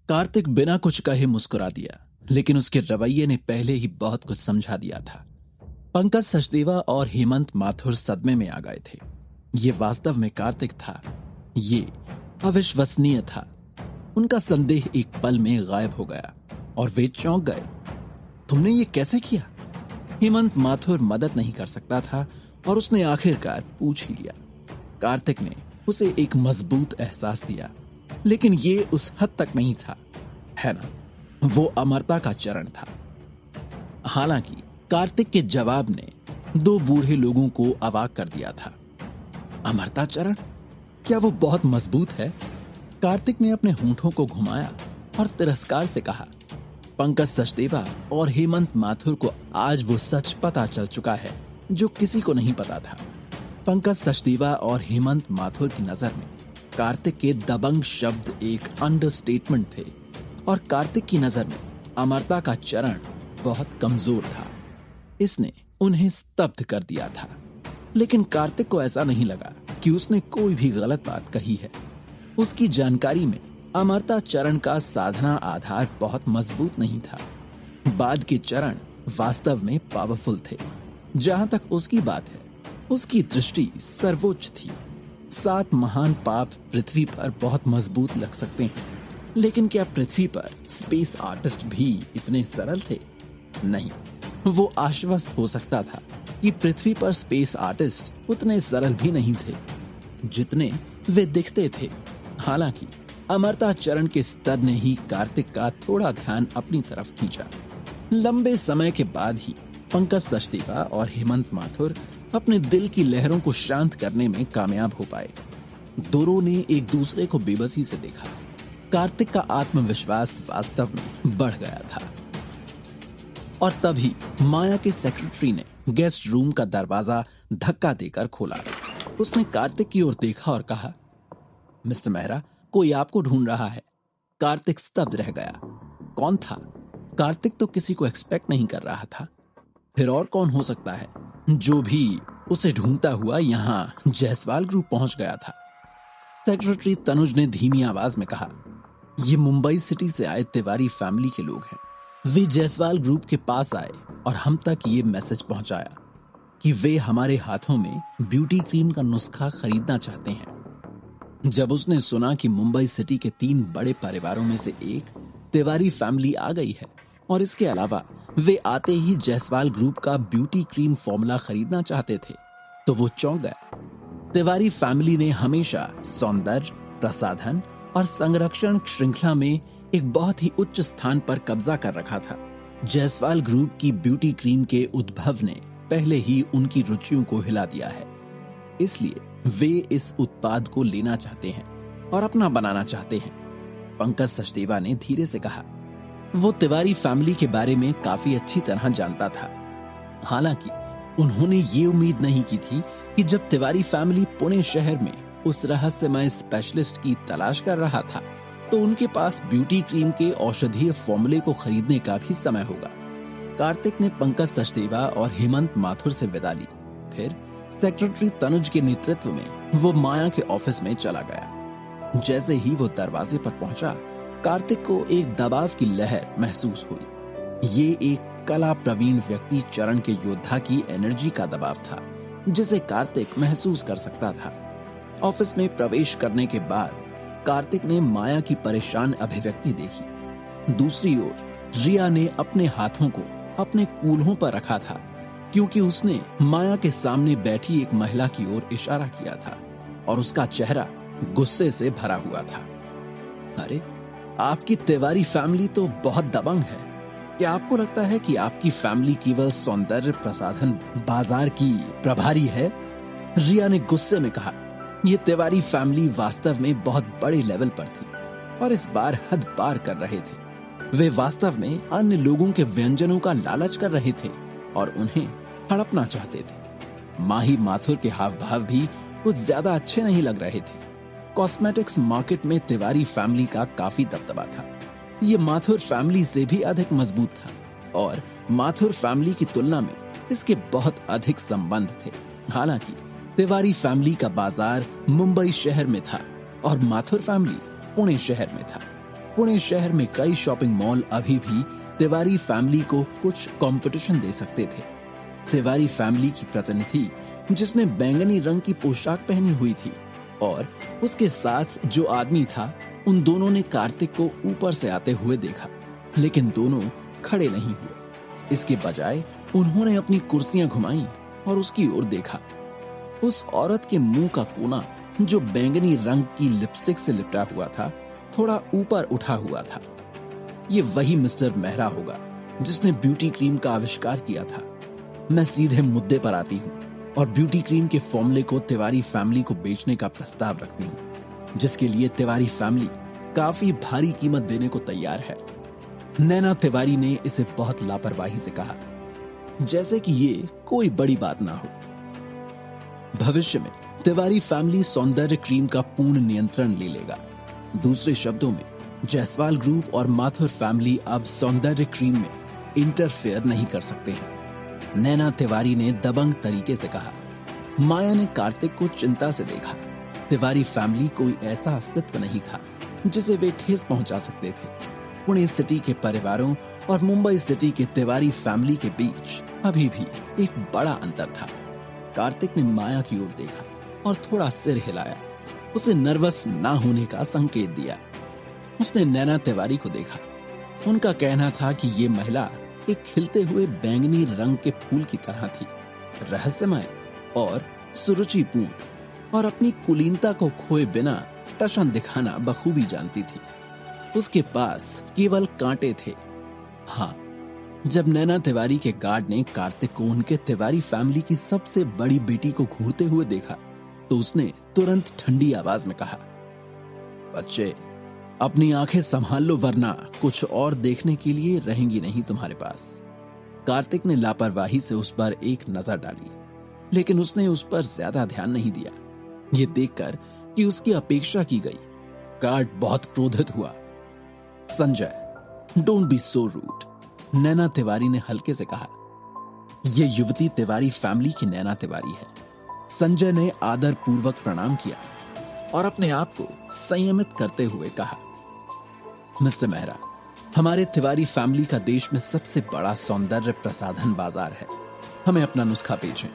कार्तिक बिना कुछ कहे मुस्कुरा दिया, लेकिन उसके रवैये ने पहले ही बहुत कुछ समझा दिया था। पंकज सचदेवा और हेमंत माथुर सदमे में आ गए थे। ये वास्तव में कार्तिक था। ये अविश्वसनीय था। उनका संदेह एक पल में गायब हो गया और वे चौंक गए। तुमने ये कैसे किया? हेमंत माथुर मदद नहीं कर सकता था और उसने आखिरकार पूछ ही लिया। कार्तिक ने उसे एक मजबूत एहसास दिया, लेकिन ये उस हद तक नहीं था, है ना? वो अमरता का चरण था। हालांकि कार्तिक के जवाब ने दो बूढ़े लोगों को अवाक कर दिया था। अमरता चरण? क्या वो बहुत मजबूत है? कार्तिक ने अपने होंठों को घुमाया और तिरस्कार से कहा। पंकज सचदेवा और हेमंत माथुर को आज वो सच पता चल चुका है जो किसी को नहीं पता था। पंकज सचदेवा और हेमंत माथुर की नजर में कार्तिक के दबंग शब्द एक अंडरस्टेटमेंट थे और कार्तिक की नजर में अमरता का चरण बहुत कमजोर था। इसने उन्हें स्तब्ध कर दिया था, लेकिन कार्तिक को ऐसा नहीं लगा कि उसने कोई भी गलत बात कही है। उसकी जानकारी में अमरता चरण का साधना आधार बहुत मजबूत नहीं था। बाद के चरण वास्तव में पावरफुल थे। जहां तक उसकी बात है, उसकी दृष्टि सर्वोच्च थी। 7 महान पाप पृथ्वी पर बहुत मजबूत लग सकते हैं, लेकिन क्या पृथ्वी पर स्पेस आर्टिस्ट भी इतने सरल थे? नहीं। वो आश्वस्त हो सकता था कि पृथ्वी पर स्पेस आर्टिस्ट उतने सरल भी नहीं थे जितने वे दिखते थे। हालांकि अमरता चरण के स्तर ने ही कार्तिक का थोड़ा ध्यान अपनी तरफ खींचा। लंबे समय के बाद ही पंकज सचदेवा और हेमंत माथुर अपने दिल की लहरों को शांत करने में कामयाब हो पाए। दोनों ने एक दूसरे को बेबसी से देखा। कार्तिक का आत्मविश्वास वास्तव में बढ़ गया था। और तभी माया के सेक्रेटरी ने गेस्ट रूम का दरवाजा धक्का देकर खोला। उसने कार्तिक की ओर देखा और कहा, मिस्टर मेहरा, कोई आपको ढूंढ रहा है। कार्तिक स्तब्ध रह गया। कौन था? कार्तिक तो किसी को एक्सपेक्ट नहीं कर रहा था। फिर और कौन हो सकता है जो भी उसे ढूंढता हुआ यहां जायसवाल ग्रुप पहुंच गया था? सेक्रेटरी तनुज ने धीमी आवाज में कहा, ये मुंबई सिटी से आए तिवारी फैमिली के लोग हैं। वे जायसवाल ग्रुप के पास आए और हम तक ये मैसेज पहुंचाया कि वे हमारे हाथों में ब्यूटी क्रीम का नुस्खा खरीदना चाहते हैं। जब उसने सुना कि मुंबई सिटी के 3 बड़े परिवारों में से एक तिवारी फैमिली आ गई है और इसके अलावा वे आते ही जायसवाल ग्रुप का ब्यूटी क्रीम फॉर्मूला खरीदना चाहते थे, तो वो चौंक गया। तिवारी फैमिली ने हमेशा सौंदर्य, प्रसाधन और संरक्षण श्रृंखला में एक बहुत ही उच्च स्थान पर कब्जा कर रखा था। जायसवाल ग्रुप की ब्यूटी क्रीम के उद्भव ने पहले ही उनकी रुचियों को हिला दिया है। इसलिए वे इस उत्पाद को लेना चाहते हैं और अपना बनाना चाहते हैं। पंकज सचदेवा ने धीरे से कहा। वो तिवारी फैमिली के बारे में काफी अच्छी तरह जानता था। हालांकि उन्होंने ये उम्मीद नहीं की थी कि जब तिवारी फैमिली पुणे शहर में उस रहस्यमय स्पेशलिस्ट की तलाश कर रहा था, तो उनके पास ब्यूटी क्रीम के औषधीय फॉर्मूले को खरीदने का भी समय होगा। कार्तिक ने पंकज सचदेवा और हेमंत माथुर से विदा ली। फिर सेक्रेटरी तनुज के नेतृत्व में वो माया के ऑफिस में चला गया। जैसे ही वो दरवाजे पर पहुंचा, कार्तिक को एक दबाव की लहर महसूस हुई। ये एक कला प्रवीण व्यक्ति चरण के योद्धा की एनर्जी का दबाव था, जिसे कार्तिक महसूस कर सकता था। ऑफिस में प्रवेश करने के बाद कार्तिक ने माया की परेशान अभिव्यक्ति देखी। दूसरी ओर रिया ने अपने हाथों को अपने कूल्हों पर रखा था, क्योंकि उसने माया के सामने बैठी एक महिला की ओर इशारा किया था और उसका चेहरा गुस्से से भरा हुआ था। अरे, आपकी तिवारी फैमिली तो बहुत दबंग है। क्या आपको लगता है कि आपकी फैमिली केवल सौंदर्य प्रसाधन बाजार की प्रभारी है? रिया ने गुस्से में कहा। यह तिवारी फैमिली वास्तव में बहुत बड़े लेवल पर थी और इस बार हद पार कर रहे थे। वे वास्तव में अन्य लोगों के व्यंजनों का लालच कर रहे थे और उन्हें हड़पना चाहते थे। माही माथुर के हाव भाव भी कुछ ज्यादा अच्छे नहीं लग रहे थे। कॉस्मेटिक्स मार्केट में तिवारी फैमिली का काफी दबदबा था। ये माथुर फैमिली से भी अधिक मजबूत था और माथुर फैमिली की तुलना में इसके बहुत अधिक संबंध थे। हालांकि तिवारी फैमिली का बाजार मुंबई शहर में था और माथुर फैमिली पुणे शहर में था। पुणे शहर में कई शॉपिंग मॉल अभी भी तिवारी फैमिली को कुछ कंपटीशन दे सकते थे। तिवारी फैमिली की प्रतिनिधि जिसने बैंगनी रंग की पोशाक पहनी हुई थी और उसके साथ जो आदमी था, उन दोनों ने कार्तिक को ऊपर से आते हुए देखा, लेकिन दोनों खड़े नहीं हुए। इसके बजाय उन्होंने अपनी कुर्सियां घुमाई और उसकी ओर देखा। उस औरत के मुंह का कोना जो बैंगनी रंग की लिपस्टिक से लिपटा हुआ था, थोड़ा ऊपर उठा हुआ था। ये वही मिस्टर मेहरा होगा जिसने ब्यूटी क्रीम का आविष्कार किया था। मैं सीधे मुद्दे पर आती हूँ और ब्यूटी क्रीम के फॉर्मूले को तिवारी फैमिली को बेचने का प्रस्ताव रखती हूँ, जिसके लिए तिवारी फैमिली काफी भारी कीमत देने को तैयार है। नैना तिवारी ने इसे बहुत लापरवाही से कहा, जैसे कि ये कोई बड़ी बात ना हो। भविष्य में तिवारी फैमिली सौंदर्य क्रीम का पूर्ण नियंत्रण ले लेगा। दूसरे शब्दों में, जायसवाल ग्रुप और माथुर फैमिली अब सौंदर्य क्रीम में इंटरफेयर नहीं कर सकते हैं। नैना तिवारी ने दबंग तरीके से कहा। माया ने कार्तिक को चिंता से देखा। तिवारी फैमिली कोई ऐसा अस्तित्व नहीं था जिसे वे ठेस पहुंचा सकते थे। पुणे सिटी के परिवारों और मुंबई सिटी के तिवारी फैमिली के बीच अभी भी एक बड़ा अंतर था। कार्तिक ने माया की ओर देखा और थोड़ा सिर हिलाया, उसे नर्वस ना होने का संकेत दिया। उसने नैना तिवारी को देखा। उनका कहना था कि ये महिला एक खिलते हुए बैंगनी रंग के फूल की तरह थी, रहस्यमय और सुरुचिपूर्ण, और अपनी कुलीनता को खोए बिना टशन दिखाना बखूबी जानती थी। उसके पास केवल कांटे थे। हाँ, जब नैना तिवारी के गार्ड ने कार्तिक को उनके तिवारी फैमिली की सबसे बड़ी बेटी को घूरते हुए देखा, तो उसने तुरंत ठंडी आवाज में कहा, बच्चे, अपनी आंखें संभाल लो वरना कुछ और देखने के लिए रहेंगी नहीं तुम्हारे पास। कार्तिक ने लापरवाही से उस पर एक नजर डाली, लेकिन उसने उस पर ज्यादा ध्यान नहीं दिया। ये देखकर कि उसकी अपेक्षा की गई, गार्ड बहुत क्रोधित हुआ। Sanjay, don't be so rude, Naina Tiwari ने हल्के से कहा। यह युवती तिवारी फैमिली की नैना तिवारी है। संजय ने आदर पूर्वक प्रणाम किया और अपने आप को संयमित करते हुए कहा, मिस्टर मेहरा, हमारे तिवारी फैमिली का देश में सबसे बड़ा सौंदर्य प्रसाधन बाजार है। हमें अपना नुस्खा बेचें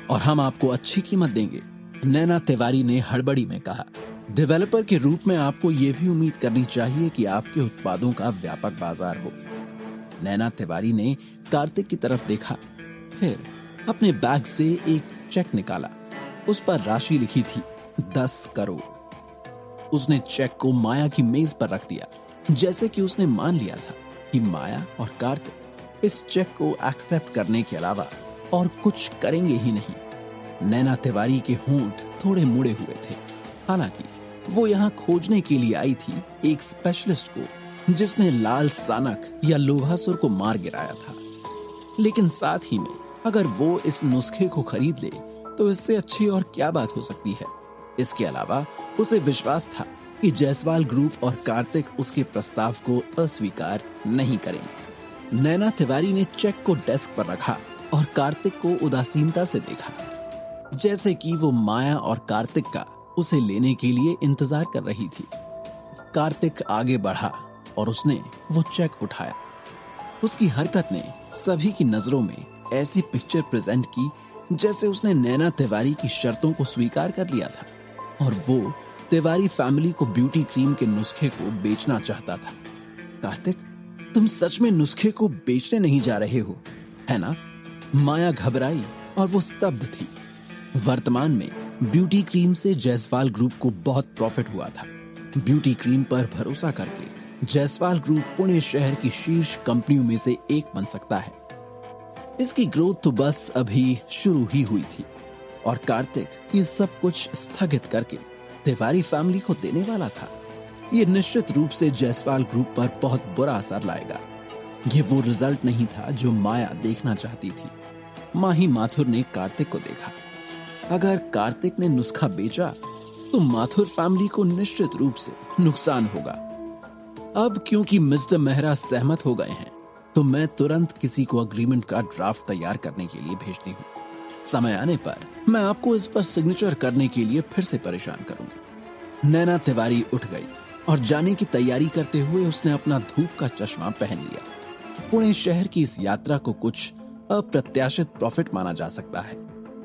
और हम आपको अच्छी कीमत देंगे। नैना तिवारी ने हड़बड़ी में कहा। डेवलपर के रूप में आपको यह भी उम्मीद करनी चाहिए कि आपके उत्पादों का व्यापक बाजार हो। नैना तिवारी ने कार्तिक की तरफ देखा, फिर अपने बैग से एक चेक निकाला। उस पर राशि लिखी थी 10 करोड़। उसने चेक को माया की मेज पर रख दिया, जैसे कि उसने मान लिया था कि माया और कार्तिक इस चेक को एक्सेप्ट करने के अलावा और कुछ करेंगे ही नहीं। नैना तिवारी के होंठ थोड़े मुड़े हुए थे। हालांकि वो यहाँ खोजने के लिए आई थी एक स्पेशलिस्ट को जिसने लाल सानक या लोहासुर को मार गिराया था। लेकिन साथ ही में अगर वो इस नुस्खे को खरीद ले तो इससे अच्छी और क्या बात हो सकती है। इसके अलावा उसे विश्वास था कि जायसवाल ग्रुप और कार्तिक उसके प्रस्ताव को अस्वीकार नहीं करेंगे। नैना तिवारी ने चेक को डेस्क पर रखा और कार्तिक को उदासीनता से देखा, जैसे कि वो माया और कार्तिक का उसे लेने के लिए इंतजार कर रही थी। कार्तिक आगे बढ़ा और उसने वो चेक उठाया। उसकी हरकत ने सभी की नजरों में ऐसी पिक्चर प्रेजेंट की जैसे उसने नैना तिवारी की शर्तों को स्वीकार कर लिया था और वो तिवारी फैमिली को ब्यूटी क्रीम के नुस्खे को बेचना चाहता था। कार्तिक, तुम सच में नुस्खे को बेचने नहीं जा रहे हो, है ना? माया घबराई और वो स्तब्ध थी। वर्तमान में ब्यूटी क्रीम से जायसवाल ग्रुप को बहुत प्रॉफिट हुआ था। ब्यूटी क्रीम पर भरोसा करके जायसवाल ग्रुप पुणे शहर की शीर्ष कंपनियों में से एक बन सकता है। इसकी ग्रोथ तो बस अभी शुरू ही हुई थी और कार्तिक ये सब कुछ स्थगित करके तिवारी फैमिली को देने वाला था। ये निश्चित रूप से जायसवाल ग्रुप पर बहुत बुरा असर लाएगा। ये वो रिजल्ट नहीं था जो माया देखना चाहती थी। माही माथुर ने कार्तिक को देखा। अगर कार्तिक ने नुस्खा बेचा तो माथुर फैमिली को निश्चित रूप से नुकसान होगा। अब क्योंकि मिस्टर मेहरा सहमत हो गए हैं तो मैं तुरंत किसी को अग्रीमेंट का ड्राफ्ट तैयार करने के लिए भेजती हूँ। समय आने पर मैं आपको इस पर सिग्नेचर करने के लिए फिर से परेशान करूंगी। नैना तिवारी उठ गई और जाने की तैयारी करते हुए उसने अपना धूप का चश्मा पहन लिया। पुणे शहर की इस यात्रा को कुछ अप्रत्याशित प्रॉफिट माना जा सकता है।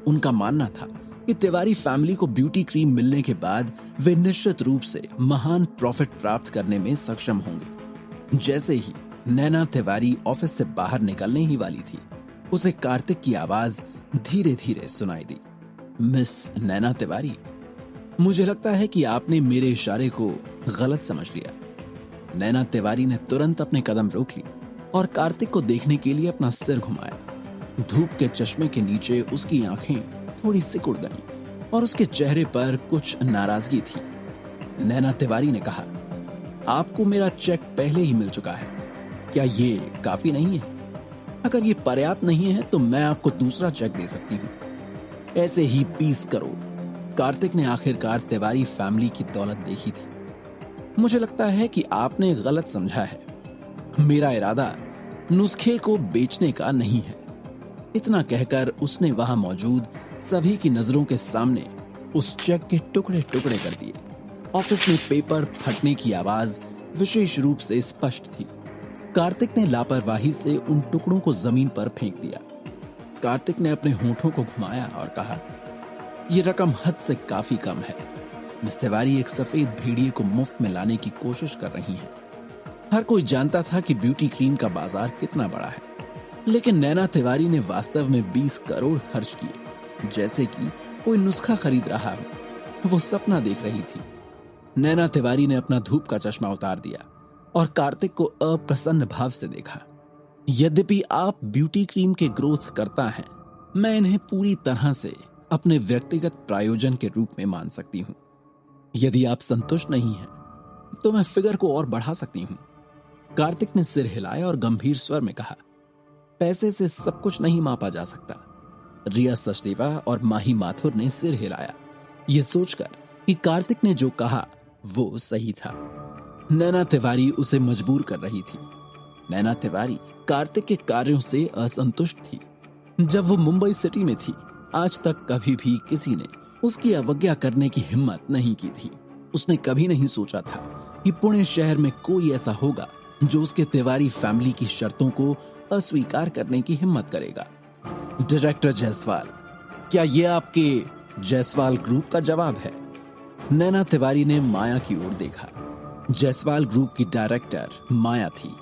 उनका मानना था कि तिवारी फैमिली को ब्यूटी क्रीम मिलने के बाद वे निश्चित रूप से महान प्रॉफिट प्राप्त करने में सक्षम होंगे। जैसे ही नैना तिवारी ऑफिस से बाहर निकलने ही वाली थी, उसे कार्तिक की आवाज धीरे धीरे सुनाई दी। मिस नैना तिवारी, मुझे लगता है कि आपने मेरे इशारे को गलत समझ लिया। नैना तिवारी ने तुरंत अपने कदम रोक लिए और कार्तिक को देखने के लिए अपना सिर घुमाया। धूप के चश्मे के नीचे उसकी आंखें थोड़ी सिकुड़ गईं और उसके चेहरे पर कुछ नाराजगी थी। नैना तिवारी ने कहा, आपको मेरा चेक पहले ही मिल चुका है, क्या ये काफी नहीं है? अगर ये पर्याप्त नहीं है तो मैं आपको दूसरा चेक दे सकती हूँ। ऐसे ही 20 करोड़। कार्तिक ने आखिरकार तिवारी फैमिली की दौलत देखी थी। मुझे लगता है कि आपने गलत समझा है। मेरा इरादा नुस्खे को बेचने का नहीं है। इतना कहकर उसने वहां मौजूद सभी की नजरों के सामने उस चेक के टुकड़े टुकड़े कर दिए। ऑफिस में पेपर फटने की आवाज विशेष रूप से स्पष्ट थी। कार्तिक ने लापरवाही से उन टुकड़ों को जमीन पर फेंक दिया। कार्तिक ने अपने होठों को घुमाया और कहा, यह रकम हद से काफी कम है। मिस तिवारी एक सफेद भेड़िए को मुफ्त में लाने की कोशिश कर रही हैं। हर कोई जानता था कि ब्यूटी क्रीम का बाजार कितना बड़ा है, लेकिन नैना तिवारी ने वास्तव में 20 करोड़ खर्च किए, जैसे कि कोई नुस्खा खरीद रहा हो। वो सपना देख रही थी। नैना तिवारी ने अपना धूप का चश्मा उतार दिया और कार्तिक को अप्रसन्न भाव से देखा। यद्यपि आप ब्यूटी क्रीम के ग्रोथ करता हैं, मैं इन्हें पूरी तरह से अपने व्यक्तिगत प्रायोजन के रूप में मान सकती हूं। यदि आप संतुष्ट नहीं हैं, तो मैं फिगर को और बढ़ा सकती हूं। कार्तिक ने सिर हिलाया और गंभीर स्वर में कहा, पैसे से सब कुछ नहीं मापा जा सकता। रिया सचदेवा और माही माथुर ने सिर हिलाया, ये सोचकर कि कार्तिक ने जो कहा वो सही था। नैना तिवारी उसे मजबूर कर रही थी। नैना तिवारी कार्तिक के कार्यों से असंतुष्ट थी। जब वो मुंबई सिटी में थी, आज तक कभी भी किसी ने उसकी अवज्ञा करने की हिम्मत नहीं की थी। उसने कभी नहीं सोचा था कि पुणे शहर में कोई ऐसा होगा जो उसके तिवारी फैमिली की शर्तों को अस्वीकार करने की हिम्मत करेगा। डायरेक्टर जायसवाल, क्या यह आपके जायसवाल ग्रुप का जवाब है? नैना तिवारी ने माया की ओर देखा। जायसवाल ग्रुप की डायरेक्टर माया थी।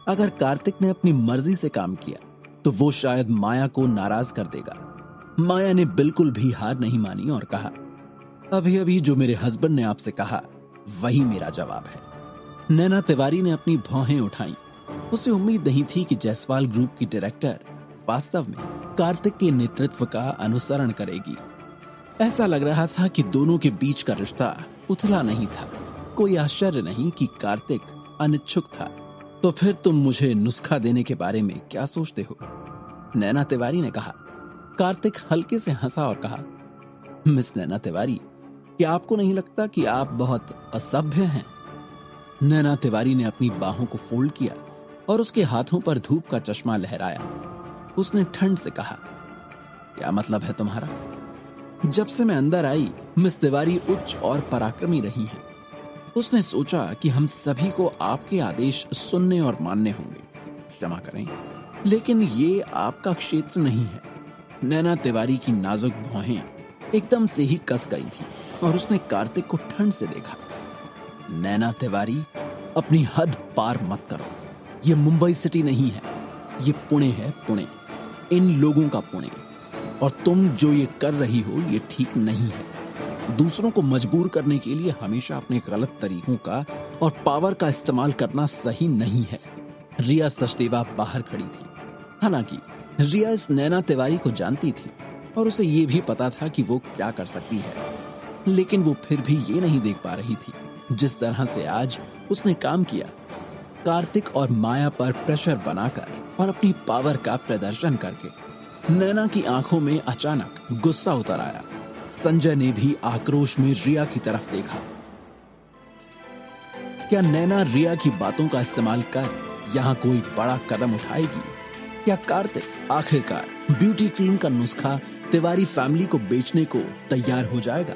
अगर कार्तिक ने अपनी मर्जी से काम किया तो वो शायद माया को नाराज कर देगा। माया ने बिल्कुल भी हार नहीं मानी और कहा, अभी अभी जो मेरे हस्बैंड ने आपसे कहा वही मेरा जवाब है। नैना तिवारी ने अपनी भौहें उठाई। उसे उम्मीद नहीं थी कि जायसवाल ग्रुप की डायरेक्टर वास्तव में कार्तिक के नेतृत्व का अनुसरण करेगी। ऐसा लग रहा था कि दोनों के बीच का रिश्ता उथला नहीं था। कोई आश्चर्य नहीं कि कार्तिक अनिच्छुक था। तो फिर तुम मुझे नुस्खा देने के बारे में क्या सोचते हो? नैना तिवारी ने कहा। कार्तिक हल्के से हंसा और कहा, मिस नैना तिवारी, क्या आपको नहीं लगता कि आप बहुत असभ्य हैं? नैना तिवारी ने अपनी बाहों को फोल्ड किया और उसके हाथों पर धूप का चश्मा लहराया। उसने ठंड से कहा, क्या मतलब है तुम्हारा? जब से मैं अंदर आई, मिस तिवारी उच्च और पराक्रमी रही हैं। उसने सोचा कि हम सभी को आपके आदेश सुनने और मानने होंगे। क्षमा करें, लेकिन ये आपका क्षेत्र नहीं है। नैना तिवारी की नाजुक भौहें एकदम से ही कस गई थी और उसने कार्तिक को ठंड से देखा। नैना तिवारी, अपनी हद पार मत करो। ये मुंबई सिटी नहीं है, ये पुणे है, पुणे। इन लोगों का पुणे। और तुम जो ये कर रही हो ये ठीक नहीं है। दूसरों को मजबूर करने के लिए हमेशा अपने गलत तरीकों का और पावर का इस्तेमाल करना सही नहीं है। रिया सचदेवा बाहर खड़ी थी। हालांकि रिया इस नैना तिवारी को जानती थी और उसे ये भी पता था कि वो क्या कर सकती है, लेकिन वो फिर भी ये नहीं देख पा रही थी जिस तरह से आज उसने काम किया, कार्तिक और माया पर प्रेशर बनाकर और अपनी पावर का प्रदर्शन करके। नैना की आंखों में अचानक गुस्सा उतर आया। संजय ने भी आक्रोश में रिया की तरफ देखा। क्या नैना रिया की बातों का इस्तेमाल कर यहाँ कोई बड़ा कदम उठाएगी? या कार्तिक आखिरकार ब्यूटी क्रीम का नुस्खा तिवारी फैमिली को बेचने को तैयार हो जाएगा?